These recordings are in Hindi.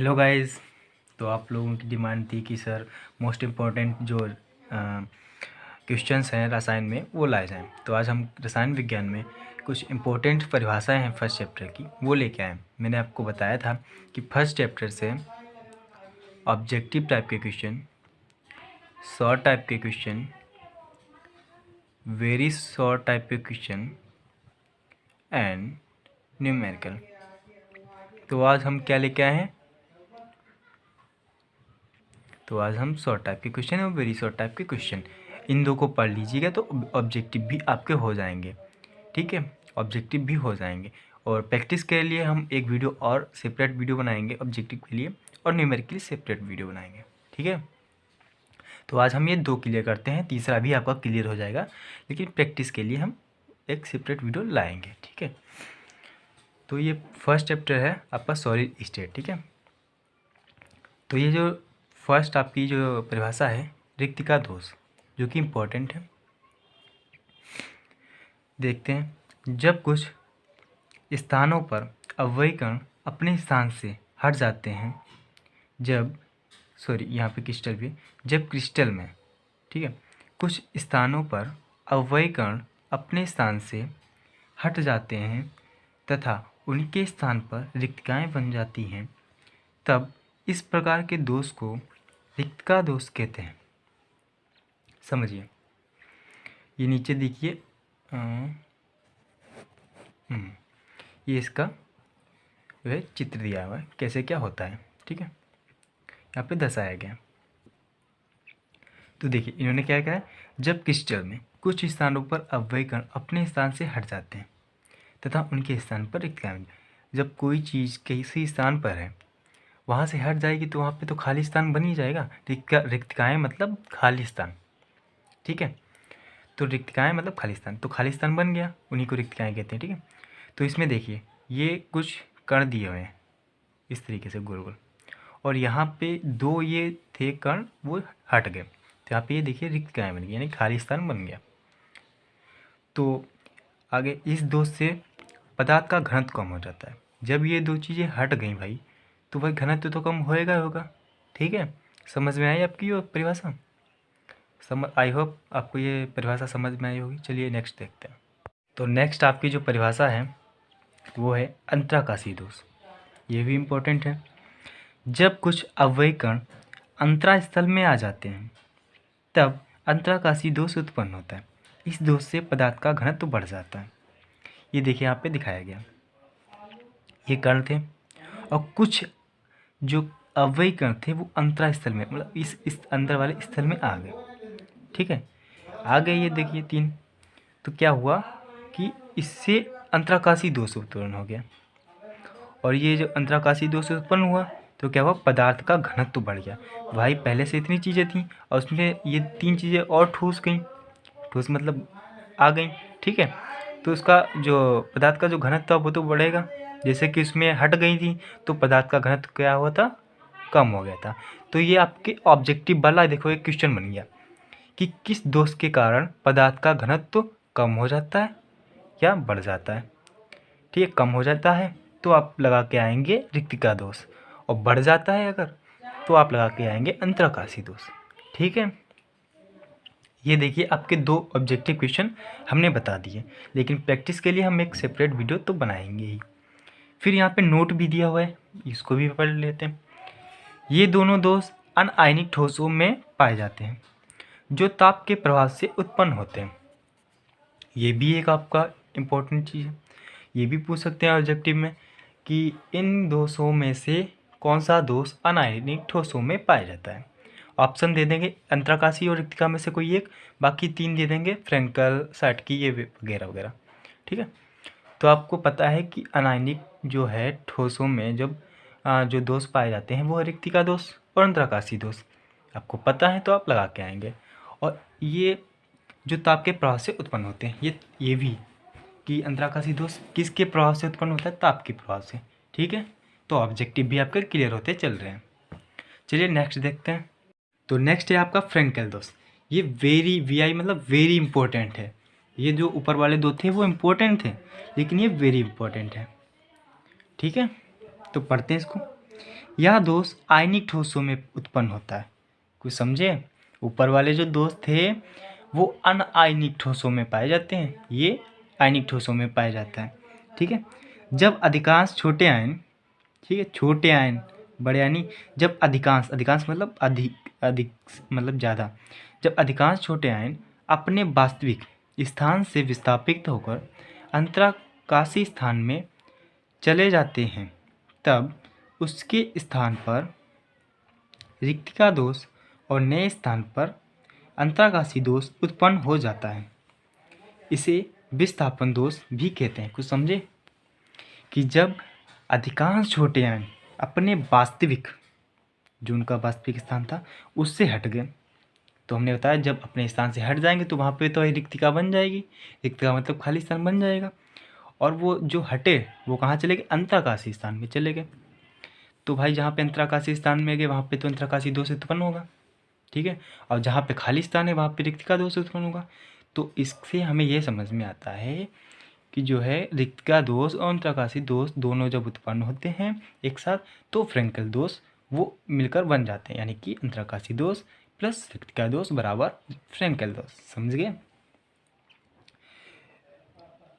Hello guys. तो आप लोगों की डिमांड थी कि सर मोस्ट इम्पॉर्टेंट जो क्वेश्चंस हैं रसायन में वो लाए जाएं। तो आज हम रसायन विज्ञान में कुछ इम्पोर्टेंट परिभाषाएं हैं फर्स्ट चैप्टर की, वो लेके आए। मैंने आपको बताया था कि फर्स्ट चैप्टर से ऑब्जेक्टिव टाइप के क्वेश्चन, शॉर्ट टाइप के क्वेश्चन, वेरी शॉर्ट टाइप के क्वेश्चन एंड न्यूमेरिकल। तो आज हम क्या लेके आए हैं? तो आज हम शॉर्ट टाइप के क्वेश्चन और वेरी शॉर्ट टाइप के क्वेश्चन, इन दो को पढ़ लीजिएगा तो ऑब्जेक्टिव भी आपके हो जाएंगे। ठीक है, ऑब्जेक्टिव भी हो जाएंगे। और प्रैक्टिस के लिए हम एक वीडियो और सेपरेट वीडियो बनाएंगे ऑब्जेक्टिव के लिए, और न्यूमेरिकल के लिए सेपरेट वीडियो बनाएंगे। ठीक है, तो आज हम ये दो क्लियर करते हैं, तीसरा भी आपका क्लियर हो जाएगा, लेकिन प्रैक्टिस के लिए हम एक सेपरेट वीडियो लाएंगे। ठीक है, तो ये फर्स्ट चैप्टर है आपका सॉलिड स्टेट। ठीक है, तो ये जो फर्स्ट आपकी जो परिभाषा है रिक्तिका दोष, जो कि इम्पोर्टेंट है। देखते हैं, जब कुछ स्थानों पर अवयवी कण अपने स्थान से हट जाते हैं, यहाँ पे क्रिस्टल भी, जब क्रिस्टल में, ठीक है, कुछ स्थानों पर अवयवी कण अपने स्थान से हट जाते हैं तथा उनके स्थान पर रिक्तिकाएं बन जाती हैं, तब इस प्रकार के दोष को रिक्तिका दोष कहते हैं। समझिए, ये नीचे देखिए, ये इसका वह चित्र दिया हुआ है, कैसे क्या होता है। ठीक है, यहाँ पे दर्शाया गया। तो देखिए इन्होंने क्या कहा है, जब क्रिस्टल में कुछ स्थानों पर अवयवी कण अपने स्थान से हट जाते हैं तथा उनके स्थान पर रिक्तिकाएं, जब कोई चीज़ किसी स्थान पर है वहाँ से हट जाएगी तो वहाँ पे तो खाली स्थान बन ही जाएगा। रिक्तिकाएं मतलब खाली स्थान। ठीक है, तो रिक्तिकाएं मतलब खाली स्थान, तो खाली स्थान बन गया, उन्हीं को रिक्तिकाएं कहते हैं। ठीक है, तो इसमें देखिए ये कुछ कण दिए हुए हैं इस तरीके से गोल गोल, और यहाँ पे दो ये थे कण, वो हट गए, तो यहाँ पे ये देखिए रिक्तिकाएं बन गई, यानी खाली स्थान बन गया। तो आगे इस दोष से पदार्थ का घनत्व कम हो जाता है। जब ये दो चीज़ें हट गई भाई, तो भाई घनत्व तो कम होएगा होगा। ठीक है, समझ में आई आपकी ये परिभाषा? आई होप आपको ये परिभाषा समझ में आई होगी। चलिए नेक्स्ट देखते हैं। तो नेक्स्ट आपकी जो परिभाषा है वो है अंतराकाशी दोष। ये भी इम्पोर्टेंट है। जब कुछ अवयवी कण अंतरास्थल में आ जाते हैं तब अंतराकाशी दोष उत्पन्न होता है। इस दोष से पदार्थ का घनत्व बढ़ जाता है। ये देखिए यहाँ पे दिखाया गया, ये कण थे और कुछ जो अवयवी कण थे वो अंतरास्थल में, मतलब इस अंदर वाले स्थल में आ गए। ठीक है, आ गए, ये देखिए तीन। तो क्या हुआ कि इससे अंतराकाशी दोष उत्पन्न हो गया, और ये जो अंतराकाशी दोष उत्पन्न हुआ तो क्या हुआ, पदार्थ का घनत्व बढ़ गया। भाई पहले से इतनी चीज़ें थी और उसमें ये तीन चीज़ें और ठूस गई, ठूस मतलब आ गई। ठीक है, तो उसका जो पदार्थ का जो घनत्व वो तो बढ़ेगा, जैसे कि उसमें हट गई थी तो पदार्थ का घनत्व क्या हुआ था, कम हो गया था। तो ये आपके ऑब्जेक्टिव वाला देखो एक क्वेश्चन बन गया कि किस दोष के कारण पदार्थ का घनत्व कम हो जाता है या बढ़ जाता है। ठीक है, कम हो जाता है तो आप लगा के आएंगे रिक्तिका दोष, और बढ़ जाता है अगर तो आप लगा के आएंगे अंतराकाशी दोष। ठीक है, ये देखिए आपके दो ऑब्जेक्टिव क्वेश्चन हमने बता दिए, लेकिन प्रैक्टिस के लिए हम एक सेपरेट वीडियो तो बनाएंगे ही। फिर यहाँ पे नोट भी दिया हुआ है, इसको भी पढ़ लेते हैं। ये दोनों दोष अनआयनिक ठोसों में पाए जाते हैं जो ताप के प्रभाव से उत्पन्न होते हैं। ये भी एक आपका इम्पोर्टेंट चीज़ है, ये भी पूछ सकते हैं ऑब्जेक्टिव में कि इन दोषों में से कौन सा दोष अनायनिक ठोसों में पाया जाता है। ऑप्शन दे देंगे अंतराकाशी और रिक्तिका में से कोई एक, बाकी तीन दे देंगे फ्रेंकल, साटकी, ये वगैरह वगैरह। ठीक है, तो आपको पता है कि अनायनिक जो है ठोसों में जब जो दोष पाए जाते हैं वो है रिक्तिका दोष और अंतराकाशी दोष। आपको पता है तो आप लगा के आएंगे। और ये जो ताप के प्रभाव से उत्पन्न होते हैं, ये भी कि अंतराकाशी दोष किसके प्रभाव से उत्पन्न होता है, ताप के प्रभाव से। ठीक है, तो ऑब्जेक्टिव भी आपके क्लियर होते चल रहे हैं। चलिए नेक्स्ट देखते हैं। तो नेक्स्ट है आपका फ्रेंकल दोष। ये VI मतलब वेरी इंपॉर्टेंट है। ये जो ऊपर वाले दो थे वो इम्पोर्टेंट थे, लेकिन ये वेरी इंपॉर्टेंट है। ठीक है, तो पढ़ते हैं इसको। यह दोष आयनिक ठोसों में उत्पन्न होता है। कुछ समझे? ऊपर वाले जो दोष थे वो अनआयनिक ठोसों में पाए जाते हैं, ये आयनिक ठोसों में पाया जाता है। ठीक है, जब अधिकांश छोटे आयन, ठीक है, छोटे आयन, बड़े यानी जब अधिकांश, अधिकांश मतलब अधिक, अधिक मतलब ज़्यादा, जब अधिकांश छोटे आयन अपने वास्तविक स्थान से विस्थापित होकर अंतराकाशी स्थान में चले जाते हैं, तब उसके स्थान पर रिक्तिका दोष और नए स्थान पर अंतराकाशी दोष उत्पन्न हो जाता है। इसे विस्थापन दोष भी कहते हैं। कुछ समझे? कि जब अधिकांश छोटे आयन अपने वास्तविक, जो उनका वास्तविक स्थान था, उससे हट गए, तो हमने बताया जब अपने स्थान से हट जाएंगे तो वहाँ पे तो रिक्तिका बन जाएगी। रिक्तिका मतलब खाली स्थान बन जाएगा, और वो जो हटे वो कहाँ चले गए? अंतराकाशी स्थान में चले गए। तो भाई जहाँ पे अंतराकाशी स्थान में गए वहाँ पे तो अंतराकाशी दोष उत्पन्न होगा। ठीक है, और जहाँ पे खाली स्थान है वहाँ पे रिक्तिका दोष उत्पन्न होगा। तो इससे हमें यह समझ में आता है कि जो है रिक्तिका दोष और अंतराकाशी दोष दोनों जब उत्पन्न होते हैं एक साथ, तो फ्रेंकल दोष वो मिलकर बन जाते हैं, यानी कि अंतराकाशी दोष प्लस रिक्तिका दोष बराबर फ्रेंकल दोष। समझ गए?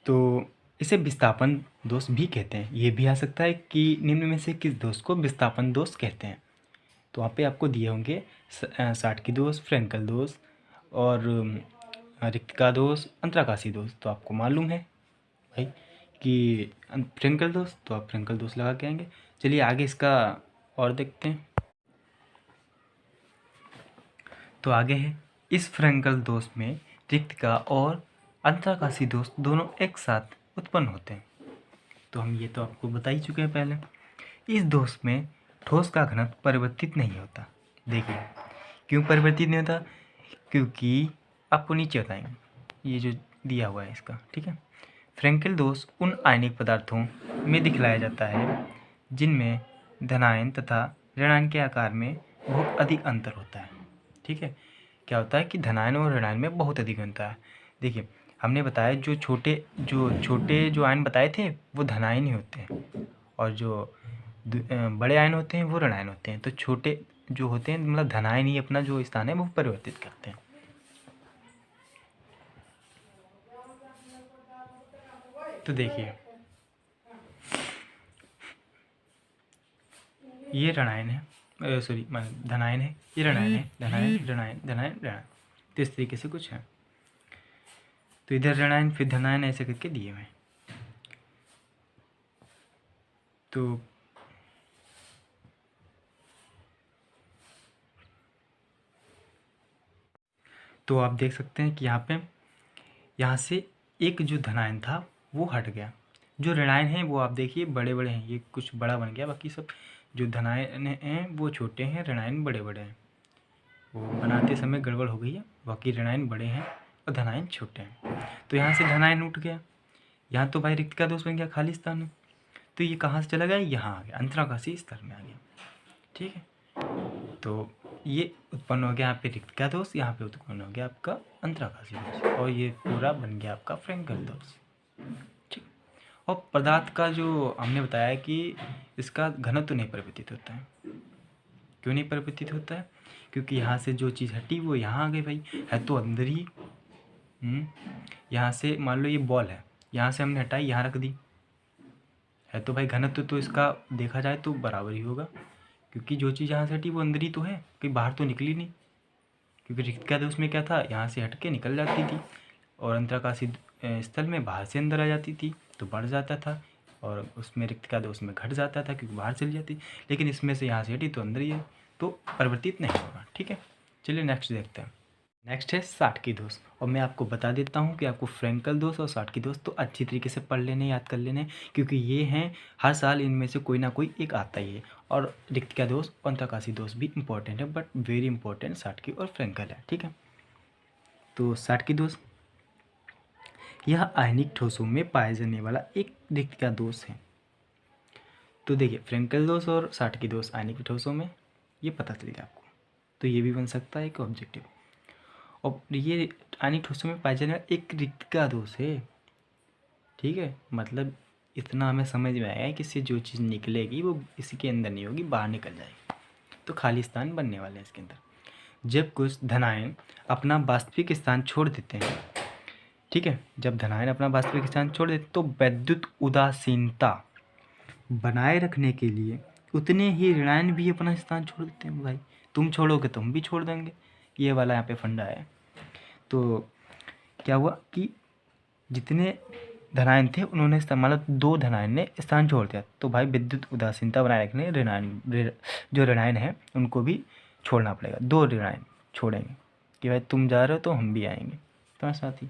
तो इसे विस्थापन दोष भी कहते हैं। ये भी आ सकता है कि निम्न में से किस दोष को विस्थापन दोष कहते हैं। तो वहाँ पे आपको दिए होंगे साटकी दोष, फ्रेंकल दोष और रिक्तिका दोष, अंतराकाशी दोष। तो आपको मालूम है भाई कि फ्रेंकल दोष, तो आप फ्रेंकल दोष लगा के आएंगे। चलिए आगे इसका और देखते हैं। तो आगे है, इस फ्रेंकल दोष में रिक्तिका और अंतराकाशी दोष दोनों एक साथ उत्पन्न होते हैं। तो हम ये तो आपको बता ही चुके हैं पहले। इस दोष में ठोस का घनत्व परिवर्तित नहीं होता। देखिए क्यों परिवर्तित नहीं होता? क्योंकि आपको नीचे बताएंगे, ये जो दिया हुआ है इसका। ठीक है, फ्रेंकल दोष उन आयनिक पदार्थों में दिखलाया जाता है जिनमें धनायन तथा ऋणायन के आकार में बहुत अधिक अंतर होता है। ठीक है, क्या होता है कि धनायन और ऋणायन में बहुत अधिक अंतर है। देखिए हमने बताया जो छोटे जो आयन बताए थे वो धनायन ही होते हैं, और जो बड़े आयन होते हैं वो ऋणायन होते हैं। तो छोटे जो होते हैं मतलब धनायन ही अपना जो स्थान है वो परिवर्तित करते हैं। तो देखिए ये ऋणायन है, सॉरी धनायन है, ये ऋणायन है, धनायन ऋणायन धनायन ऋणायन, तो इस तरीके से कुछ है। तो इधर ऋणायन फिर धनायन ऐसे करके दिए हुए। तो आप देख सकते हैं कि यहाँ से एक जो धनायन था वो हट गया। जो ऋणायन है वो आप देखिए बड़े बड़े हैं, ये कुछ बड़ा बन गया, बाकी सब जो धनायन हैं वो छोटे हैं, ऋणायन बड़े बड़े हैं। वो बनाते समय गड़बड़ हो गई है, बाकी ऋणायन बड़े हैं और धनायन छोटे हैं। तो यहाँ से धनायन उठ गया, यहाँ तो भाई रिक्त का दोष बन गया, खाली स्थान है। तो ये कहाँ से चला गया? यहाँ आ गया, अंतराकाशी स्तर में आ गया। ठीक है, तो ये उत्पन्न हो गया यहाँ पे रिक्त का दोष, यहाँ पे उत्पन्न हो गया आपका अंतराकाशी दोष, और ये पूरा बन गया आपका फ्रेंकल दोष। ठीक, और पदार्थ का जो हमने बताया कि इसका घनत्व तो नहीं परिवर्तित होता है। क्यों नहीं परिवर्तित होता है? क्योंकि यहाँ से जो चीज़ हटी वो यहाँ आ गई भाई, है तो अंदर ही। यहाँ से मान लो ये बॉल है, यहाँ से हमने हटाई, यहाँ रख दी, है तो भाई घनत्व तो इसका देखा जाए तो बराबर ही होगा, क्योंकि जो चीज़ यहाँ से हटी वो अंदर ही तो है, कहीं बाहर तो निकली नहीं। क्योंकि रिक्त का दोष में क्या था, यहाँ से हट के निकल जाती थी, और अंतराकाशी स्थल में बाहर से अंदर आ जाती थी तो बढ़ जाता था, और उसमें रिक्त का दोष में घट जाता था क्योंकि बाहर चली जाती। लेकिन इसमें से यहाँ से हटी तो अंदर ही है, तो परिवर्तित नहीं होगा। ठीक है, चलिए नेक्स्ट देखते हैं। नेक्स्ट है साटकी दोष, और मैं आपको बता देता हूँ कि आपको फ्रेंकल दोष और साटकी दोष तो अच्छी तरीके से पढ़ लेने, याद कर लेने, क्योंकि ये हैं हर साल इनमें से कोई ना कोई एक आता ही है। और रिक्तिका दोष और अंतराकाशी दोष भी इंपॉर्टेंट है, बट वेरी इंपॉर्टेंट साटकी और फ्रेंकल है। ठीक है, तो साटकी दोष यह आयनिक ठोसों में पाया जाने वाला एक रिक्तिका दोष है। तो देखिए फ्रेंकल दोष और साटकी दोष आयनिक ठोसों में, ये पता चल गया आपको, तो ये भी बन सकता है एक ऑब्जेक्टिव। और ये आयनिक ठोसों में पाया जाने वाला एक रिक्तिका दोष है। ठीक है, मतलब इतना हमें समझ में आया है कि इससे जो चीज़ निकलेगी वो इसी के अंदर नहीं होगी, बाहर निकल जाएगी, तो खाली स्थान बनने वाले हैं इसके अंदर। जब कुछ धनायन अपना वास्तविक स्थान छोड़ देते हैं, ठीक है, जब धनायन अपना वास्तविक स्थान छोड़ देते तो वैद्युत उदासीनता बनाए रखने के लिए उतने ही ऋणायन भी अपना स्थान छोड़ देते हैं। भाई तुम छोड़ोगे तो हम भी छोड़ देंगे, ये वाला यहाँ पे फंडा है। तो क्या हुआ कि जितने धनायन थे उन्होंने मतलब 2 धनायन ने स्थान छोड़ दिया, तो भाई विद्युत उदासीनता बनाए रखने जो ऋणायन है उनको भी छोड़ना पड़ेगा। 2 ऋणायन छोड़ेंगे कि भाई तुम जा रहे हो तो हम भी आएंगे तुम्हारे साथ ही।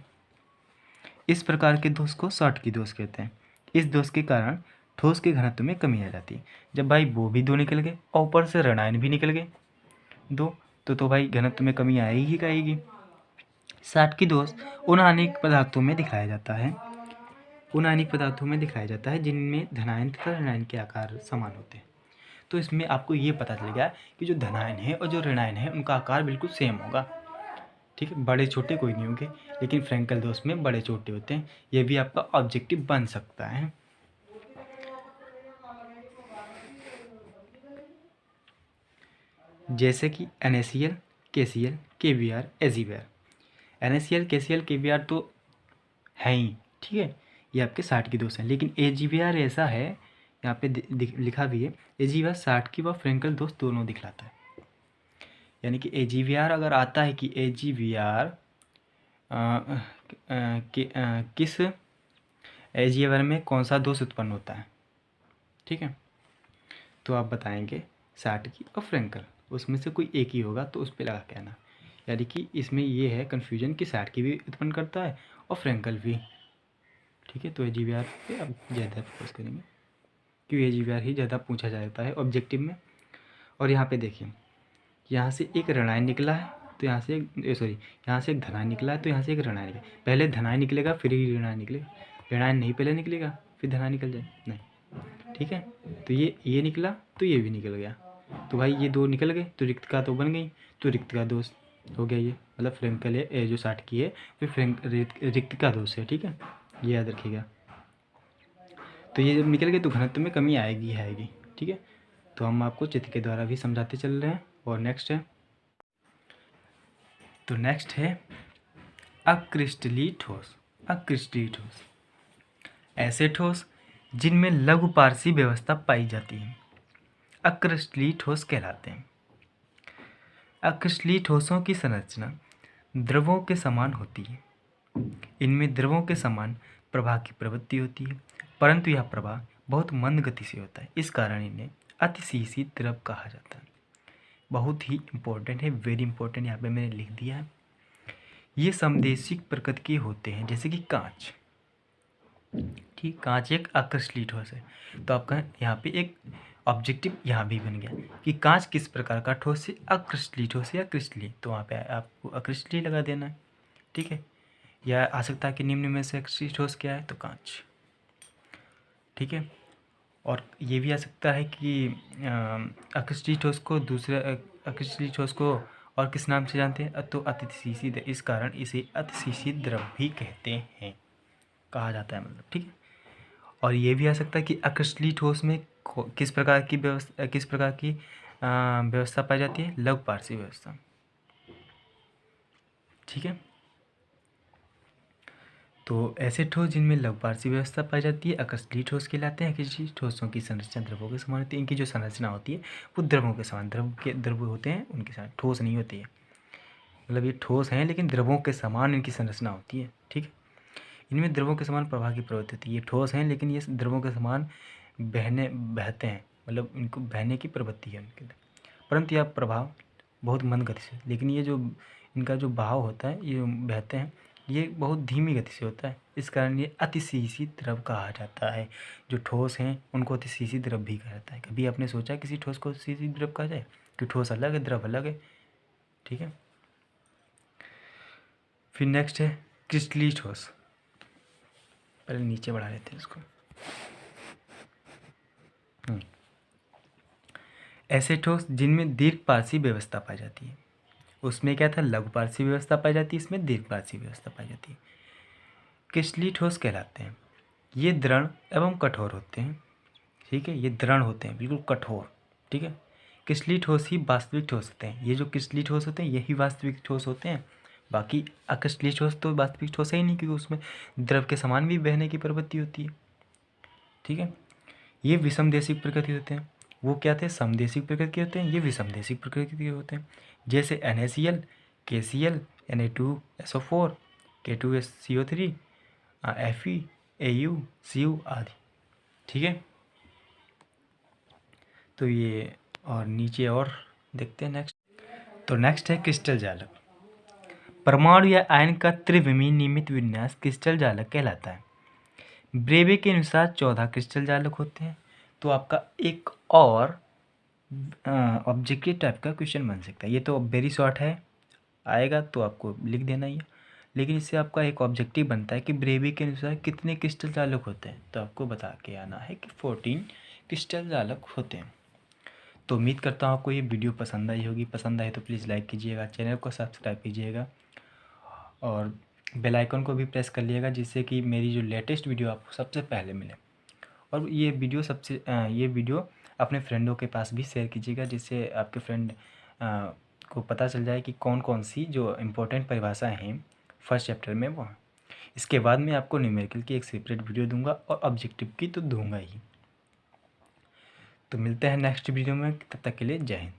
इस प्रकार के दोष को शॉर्टकी दोष कहते हैं। इस दोष के कारण ठोस के घनत्व में कमी आ जाती है। जब भाई वो भी 2 निकल गए और ऊपर से ऋणायन भी निकल गए 2, तो भाई घनत्व में कमी आएगी कि आएगी। शॉर्टकी दोष उन अनेक पदार्थों में दिखाया जाता है जिनमें धनायन तथा ऋणायन के आकार समान होते हैं। तो इसमें आपको ये पता चल गया कि जो धनायन है और जो ऋणायन है उनका आकार बिल्कुल सेम होगा, ठीक है, बड़े छोटे कोई नहीं होंगे, लेकिन फ्रेंकल दोष में बड़े छोटे होते हैं। ये भी आपका ऑब्जेक्टिव बन सकता है। जैसे कि NaCl, KCl, KBr, AgBr। NaCl, KCl, KBr तो है ही, ठीक है, ये आपके 60 की दोष हैं, लेकिन AgBr ऐसा है, यहाँ पे लिखा भी है, AgBr 60 की व फ्रेंकल दोष दोनों दिखलाता है। यानी कि AgBr अगर आता है कि AgBr किस AgBr में कौन सा दोष उत्पन्न होता है, ठीक है, तो आप बताएंगे 60 की और फ्रेंकल, उसमें से कोई एक ही होगा तो उस पर लगा के आना। यानी कि इसमें ये है कन्फ्यूजन कि 60 की भी उत्पन्न करता है और फ्रेंकल भी, ठीक है। तो AgBr पे अब ज़्यादा फोकस करेंगे क्योंकि AgBr ही ज़्यादा पूछा जाता है ऑब्जेक्टिव में। और यहाँ पे देखिए, यहाँ से एक ऋणायन निकला है तो यहाँ से यहाँ से एक धनायन निकला है तो यहाँ से एक ऋणायन निकला। पहले धनायन निकलेगा फिर ही ऋणायन निकलेगा, ऋणायन नहीं पहले निकलेगा फिर धनायन निकल जाए, नहीं, ठीक है। तो ये निकला तो ये भी निकल गया, तो भाई ये 2 निकल गए तो रिक्त का तो बन गई, तो रिक्त का दोष हो गया ये, मतलब फ्रेंकल है जो 60 की है फिर रिक्त का दोष है, ठीक है, ये याद रखिएगा। तो ये जब निकल गए तो घनत्व में कमी आएगी, ठीक है। तो हम आपको चित्र के द्वारा भी समझाते चल रहे हैं। और नेक्स्ट है अक्रिस्टलीय ठोस। ऐसे ठोस जिनमें लघु पारसी व्यवस्था पाई जाती है अक्रिस्टलीय ठोस कहलाते हैं। अक्रिस्टलीय ठोसों की संरचना द्रवों के समान होती है। इनमें द्रवों के समान प्रवाह की प्रवृत्ति होती है, परंतु यह प्रवाह बहुत मंद गति से होता है, इस कारण इन्हें अतिशीशित द्रव कहा जाता है। बहुत ही इम्पोर्टेंट है, वेरी इंपॉर्टेंट, यहाँ पे मैंने लिख दिया है। ये समदेशिक प्रकृति के होते हैं, जैसे कि कांच, ठीक, कांच एक अक्रिस्टलीय ठोस है। तो आपका यहाँ पे एक ऑब्जेक्टिव यहाँ भी बन गया कि कांच किस प्रकार का ठोस है, अक्रिस्टलीय ठोस या क्रिस्टलीय, तो वहाँ पे आपको अक्रिस्टलीय लगा देना है, ठीक है। या आ सकता है कि निम्न में से अक्रिस्टलीय ठोस क्या है, तो कांच, ठीक है। और ये भी आ सकता है कि अक्रिस्टलीय ठोस को दूसरे अक्रिस्टलीय ठोस को और किस नाम से जानते हैं, तो अतिशीशित, इस कारण इसे अतिशीशित द्रव भी कहते हैं, कहा जाता है, मतलब, ठीक है। और ये भी आ सकता है कि अक्रिस्टलीय ठोस में किस प्रकार की व्यवस्था पाई जाती है, लघु पारसी व्यवस्था, ठीक है। तो ऐसे ठोस जिनमें लघु पारसी व्यवस्था पाई जाती है अक्रिस्टलीय ठोस कहलाते हैं। अक्रिस्टलीय ठोसों की संरचना द्रवों के समान होती है। इनकी जो संरचना होती है वो द्रवों के समान, द्रव होते हैं उनके साथ, ठोस नहीं होती है, मतलब ये ठोस हैं लेकिन द्रवों के समान इनकी संरचना होती है, ठीक है। इनमें द्रवों के समान प्रवाह की प्रवृत्ति होती है। ये ठोस हैं लेकिन ये द्रवों के समान बहते हैं, मतलब इनको बहने की प्रवृत्ति है उनके अंदर, परंतु यह प्रभाव बहुत मंद गति से, लेकिन ये जो इनका जो बहाव होता है, ये बहते हैं, ये बहुत धीमी गति से होता है, इस कारण ये अतिशीशित द्रव कहा जाता है। जो ठोस हैं उनको अतिशीशित द्रव भी कहा जाता है। कभी आपने सोचा किसी ठोस को अतिशीशित द्रव कहा जाए, कि ठोस अलग है द्रव अलग है, ठीक है। फिर नेक्स्ट है क्रिस्टलीय ठोस। पहले नीचे बढ़ा लेते हैं इसको। ऐसे ठोस जिनमें दीर्घ पारसी व्यवस्था पाई जाती है, उसमें क्या था, लघु पारसी व्यवस्था पाई जाती है, इसमें दीर्घ पारसी व्यवस्था पाई जाती है, क्रिस्टलीय ठोस कहलाते हैं। ये दृढ़ एवं कठोर होते हैं। ठीक है, ये दृढ़ होते हैं, बिल्कुल कठोर। ठीक है, क्रिस्टलीय ठोस ही वास्तविक ठोस होते हैं। ये जो क्रिस्टलीय ठोस होते हैं यही वास्तविक ठोस होते हैं। बाकी अक्रिस्टलीय ठोस तो वास्तविक ठोस है ही नहीं, क्योंकि उसमें द्रव के समान भी बहने की प्रवृत्ति होती है। ठीक है, ये विषमदेशिक प्रकृति होते हैं। वो क्या थे, समदेशिक प्रकृति के होते हैं, ये विषमदेशिक प्रकृति के होते हैं। जैसे NaCl, KCl, Na2SO4, K2SCO3, Fe, Au, Cu आदि। ठीक है, तो ये और नीचे और देखते हैं नेक्स्ट। तो नेक्स्ट है क्रिस्टल जालक। परमाणु या आयन का त्रिविमीय नियमित विन्यास क्रिस्टल जालक कहलाता है। ब्रेवे के अनुसार 14 क्रिस्टल जालक होते हैं। तो आपका एक और ऑब्जेक्टिव टाइप का क्वेश्चन बन सकता है। ये तो वेरी शॉर्ट है, आएगा तो आपको लिख देना ही है, लेकिन इससे आपका एक ऑब्जेक्टिव बनता है कि ब्रेवी के अनुसार कितने क्रिस्टल जालक होते हैं। तो आपको बता के आना है कि 14 क्रिस्टल जालक होते हैं। तो उम्मीद करता हूँ आपको ये वीडियो पसंद आई होगी। पसंद आए तो प्लीज़ लाइक कीजिएगा, चैनल को सब्सक्राइब कीजिएगा और बेल आइकन को भी प्रेस कर लीजिएगा, जिससे कि मेरी जो लेटेस्ट वीडियो आपको सबसे पहले मिले। और ये वीडियो अपने फ्रेंडों के पास भी शेयर कीजिएगा, जिससे आपके फ्रेंड को पता चल जाए कि कौन कौन सी जो इम्पोर्टेंट परिभाषाएँ हैं फर्स्ट चैप्टर में वो हैं। इसके बाद मैं आपको न्यूमेरिकल की एक सेपरेट वीडियो दूंगा और ऑब्जेक्टिव की तो दूंगा ही। तो मिलते हैं नेक्स्ट वीडियो में, तब तक के लिए जय हिंद।